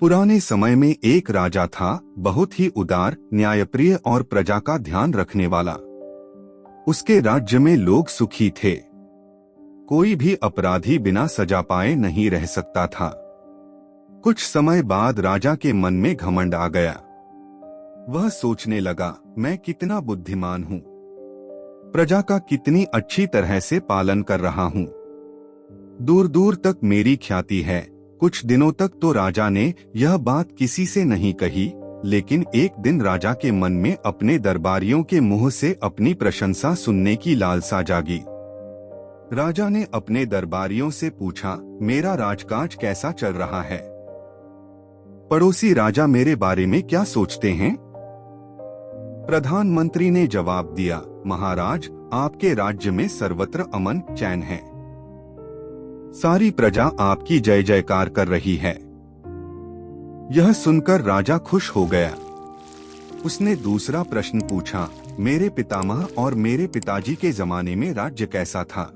पुराने समय में एक राजा था, बहुत ही उदार, न्यायप्रिय और प्रजा का ध्यान रखने वाला। उसके राज्य में लोग सुखी थे। कोई भी अपराधी बिना सजा पाए नहीं रह सकता था। कुछ समय बाद राजा के मन में घमंड आ गया। वह सोचने लगा, मैं कितना बुद्धिमान हूँ, प्रजा का कितनी अच्छी तरह से पालन कर रहा हूँ, दूर दूर तक मेरी ख्याति है। कुछ दिनों तक तो राजा ने यह बात किसी से नहीं कही, लेकिन एक दिन राजा के मन में अपने दरबारियों के मुंह से अपनी प्रशंसा सुनने की लालसा जागी। राजा ने अपने दरबारियों से पूछा, मेरा राजकाज कैसा चल रहा है? पड़ोसी राजा मेरे बारे में क्या सोचते हैं? प्रधानमंत्री ने जवाब दिया, महाराज, आपके राज्य में सर्वत्र अमन चैन है। सारी प्रजा आपकी जय जयकार कर रही है। यह सुनकर राजा खुश हो गया। उसने दूसरा प्रश्न पूछा, मेरे पितामह और मेरे पिताजी के जमाने में राज्य कैसा था?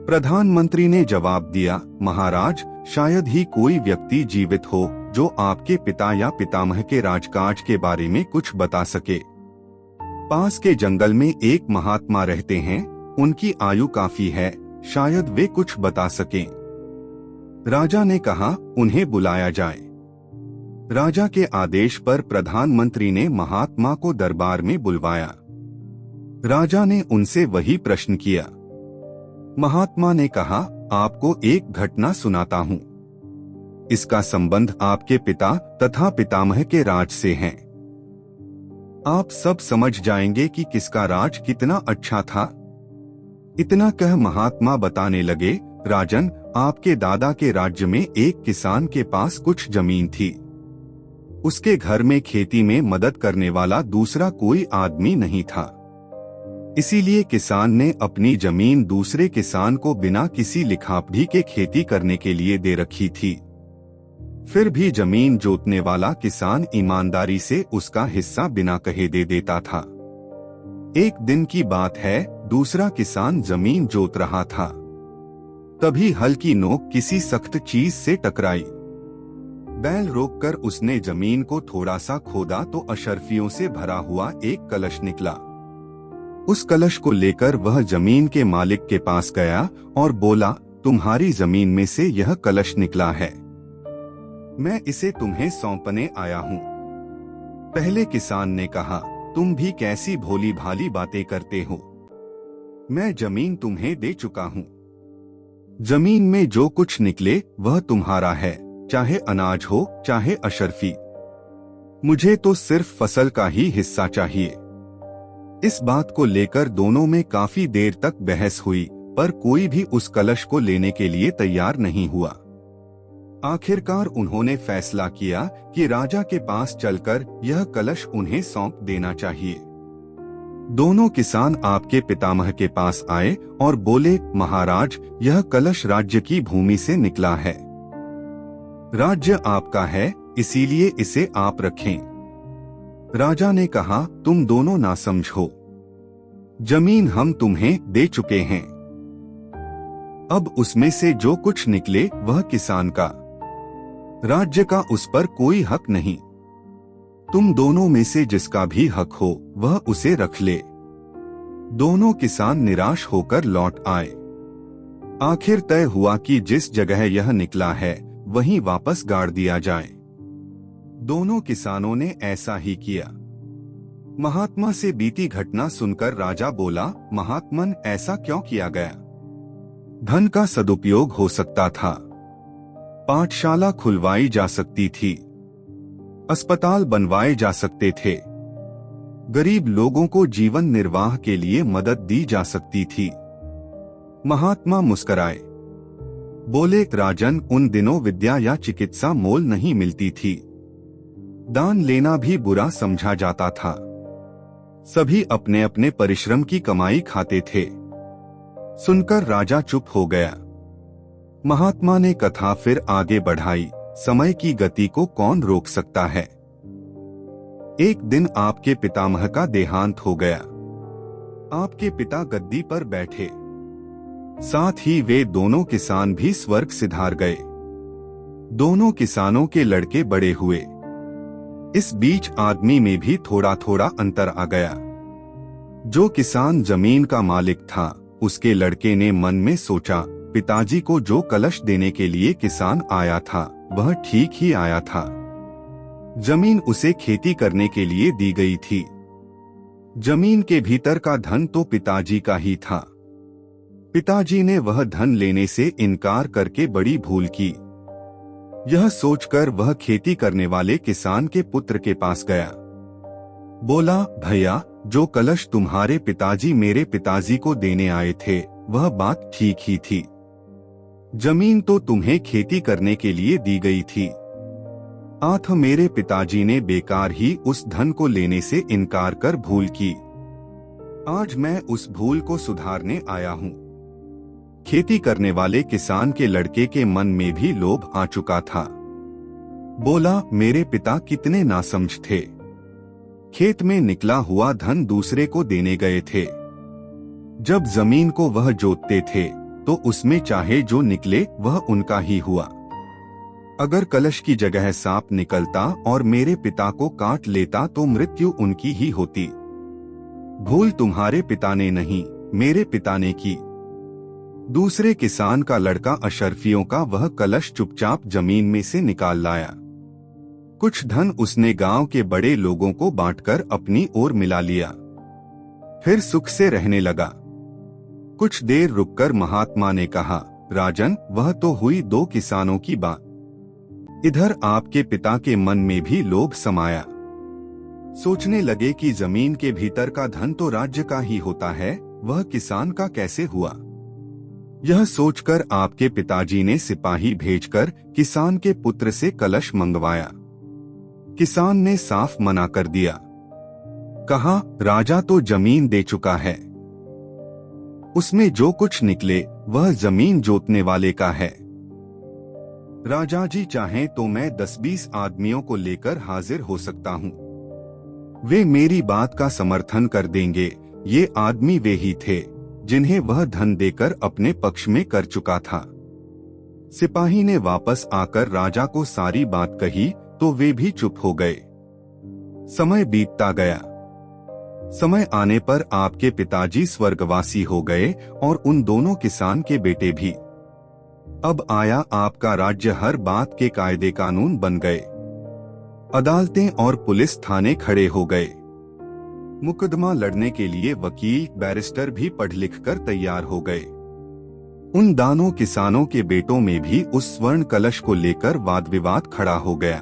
प्रधानमंत्री ने जवाब दिया, महाराज, शायद ही कोई व्यक्ति जीवित हो जो आपके पिता या पितामह के राजकाज के बारे में कुछ बता सके। पास के जंगल में एक महात्मा रहते हैं, उनकी आयु काफी है, शायद वे कुछ बता सकें। राजा ने कहा, उन्हें बुलाया जाए। राजा के आदेश पर प्रधानमंत्री ने महात्मा को दरबार में बुलवाया। राजा ने उनसे वही प्रश्न किया। महात्मा ने कहा, आपको एक घटना सुनाता हूँ। इसका संबंध आपके पिता तथा पितामह के राज से है। आप सब समझ जाएंगे कि किसका राज कितना अच्छा था। इतना कह महात्मा बताने लगे, राजन, आपके दादा के राज्य में एक किसान के पास कुछ जमीन थी। उसके घर में खेती में मदद करने वाला दूसरा कोई आदमी नहीं था। इसीलिए किसान ने अपनी जमीन दूसरे किसान को बिना किसी लिखापढ़ी के खेती करने के लिए दे रखी थी। फिर भी जमीन जोतने वाला किसान ईमानदारी से उसका हिस्सा बिना कहे दे देता था। एक दिन की बात है, दूसरा किसान जमीन जोत रहा था। तभी हल की नोक किसी सख्त चीज से टकराई। बैल रोककर उसने जमीन को थोड़ा सा खोदा तो अशर्फियों से भरा हुआ एक कलश निकला। उस कलश को लेकर वह जमीन के मालिक के पास गया और बोला, तुम्हारी जमीन में से यह कलश निकला है, मैं इसे तुम्हें सौंपने आया हूँ। पहले किसान ने कहा, तुम भी कैसी भोली भाली बातें करते हो, मैं जमीन तुम्हें दे चुका हूँ। जमीन में जो कुछ निकले वह तुम्हारा है, चाहे अनाज हो चाहे अशर्फी। मुझे तो सिर्फ फसल का ही हिस्सा चाहिए। इस बात को लेकर दोनों में काफी देर तक बहस हुई, पर कोई भी उस कलश को लेने के लिए तैयार नहीं हुआ। आखिरकार उन्होंने फैसला किया कि राजा के पास चलकर यह कलश उन्हें सौंप देना चाहिए। दोनों किसान आपके पितामह के पास आए और बोले, महाराज, यह कलश राज्य की भूमि से निकला है। राज्य आपका है, इसीलिए इसे आप रखें। राजा ने कहा, तुम दोनों नासमझ हो, जमीन हम तुम्हें दे चुके हैं। अब उसमें से जो कुछ निकले वह किसान का, राज्य का उस पर कोई हक नहीं। तुम दोनों में से जिसका भी हक हो वह उसे रख ले। दोनों किसान निराश होकर लौट आए। आखिर तय हुआ कि जिस जगह यह निकला है वहीं वापस गाड़ दिया जाए। दोनों किसानों ने ऐसा ही किया। महात्मा से बीती घटना सुनकर राजा बोला, महात्मन, ऐसा क्यों किया गया? धन का सदुपयोग हो सकता था, पाठशाला खुलवाई जा सकती थी, अस्पताल बनवाए जा सकते थे, गरीब लोगों को जीवन निर्वाह के लिए मदद दी जा सकती थी। महात्मा मुस्कराए, बोले, राजन, उन दिनों विद्या या चिकित्सा मोल नहीं मिलती थी। दान लेना भी बुरा समझा जाता था। सभी अपने अपने परिश्रम की कमाई खाते थे। सुनकर राजा चुप हो गया। महात्मा ने कथा फिर आगे बढ़ाई, समय की गति को कौन रोक सकता है। एक दिन आपके पितामह का देहांत हो गया। आपके पिता गद्दी पर बैठे, साथ ही वे दोनों किसान भी स्वर्ग सिधार गए। दोनों किसानों के लड़के बड़े हुए। इस बीच आदमी में भी थोड़ा थोड़ा अंतर आ गया। जो किसान जमीन का मालिक था, उसके लड़के ने मन में सोचा, पिताजी को जो कलश देने के लिए किसान आया था वह ठीक ही आया था। जमीन उसे खेती करने के लिए दी गई थी। जमीन के भीतर का धन तो पिताजी का ही था। पिताजी ने वह धन लेने से इनकार करके बड़ी भूल की। यह सोचकर वह खेती करने वाले किसान के पुत्र के पास गया। बोला, भैया, जो कलश तुम्हारे पिताजी मेरे पिताजी को देने आए थे वह बात ठीक ही थी। जमीन तो तुम्हें खेती करने के लिए दी गई थी। आठ मेरे पिताजी ने बेकार ही उस धन को लेने से इनकार कर भूल की। आज मैं उस भूल को सुधारने आया हूँ। खेती करने वाले किसान के लड़के के मन में भी लोभ आ चुका था। बोला, मेरे पिता कितने नासमझ थे। खेत में निकला हुआ धन दूसरे को देने गए थे। जब जमीन को वह जोतते थे तो उसमें चाहे जो निकले वह उनका ही हुआ। अगर कलश की जगह सांप निकलता और मेरे पिता को काट लेता तो मृत्यु उनकी ही होती। भूल तुम्हारे पिता ने नहीं, मेरे पिता ने की। दूसरे किसान का लड़का अशरफियों का वह कलश चुपचाप जमीन में से निकाल लाया। कुछ धन उसने गांव के बड़े लोगों को बांटकर अपनी ओर मिला लिया। फिर सुख से रहने लगा। कुछ देर रुककर महात्मा ने कहा, राजन, वह तो हुई दो किसानों की बात। इधर आपके पिता के मन में भी लोभ समाया। सोचने लगे कि जमीन के भीतर का धन तो राज्य का ही होता है, वह किसान का कैसे हुआ। यह सोचकर आपके पिताजी ने सिपाही भेजकर किसान के पुत्र से कलश मंगवाया। किसान ने साफ मना कर दिया। कहा, राजा तो जमीन दे चुका है, उसमें जो कुछ निकले वह जमीन जोतने वाले का है। राजा जी चाहें तो मैं 10-20 आदमियों को लेकर हाजिर हो सकता हूँ। वे मेरी बात का समर्थन कर देंगे। ये आदमी वे ही थे जिन्हें वह धन देकर अपने पक्ष में कर चुका था। सिपाही ने वापस आकर राजा को सारी बात कही तो वे भी चुप हो गए। समय बीतता गया। समय आने पर आपके पिताजी स्वर्गवासी हो गए और उन दोनों किसान के बेटे भी। अब आया आपका राज्य, हर बात के कायदे कानून बन गए। अदालतें और पुलिस थाने खड़े हो गए। मुकदमा लड़ने के लिए वकील, बैरिस्टर भी पढ़ लिख कर तैयार हो गए। उन दानों किसानों के बेटों में भी उस स्वर्ण कलश को लेकर वाद विवाद खड़ा हो गया।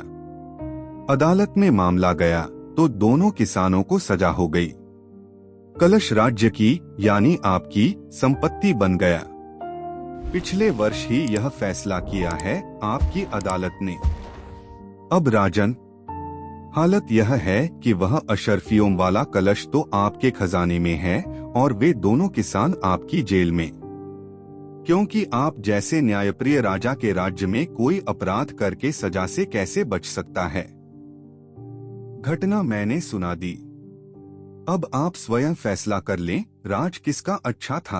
अदालत में मामला गया तो दोनों किसानों को सजा हो गई। कलश राज्य की यानी आपकी संपत्ति बन गया। पिछले वर्ष ही यह फैसला किया है आपकी अदालत ने। अब राजन, हालत यह है कि वह अशरफियों वाला कलश तो आपके खजाने में है और वे दोनों किसान आपकी जेल में, क्योंकि आप जैसे न्यायप्रिय राजा के राज्य में कोई अपराध करके सजा से कैसे बच सकता है। घटना मैंने सुना दी। अब आप स्वयं फैसला कर लें, राज किसका अच्छा था।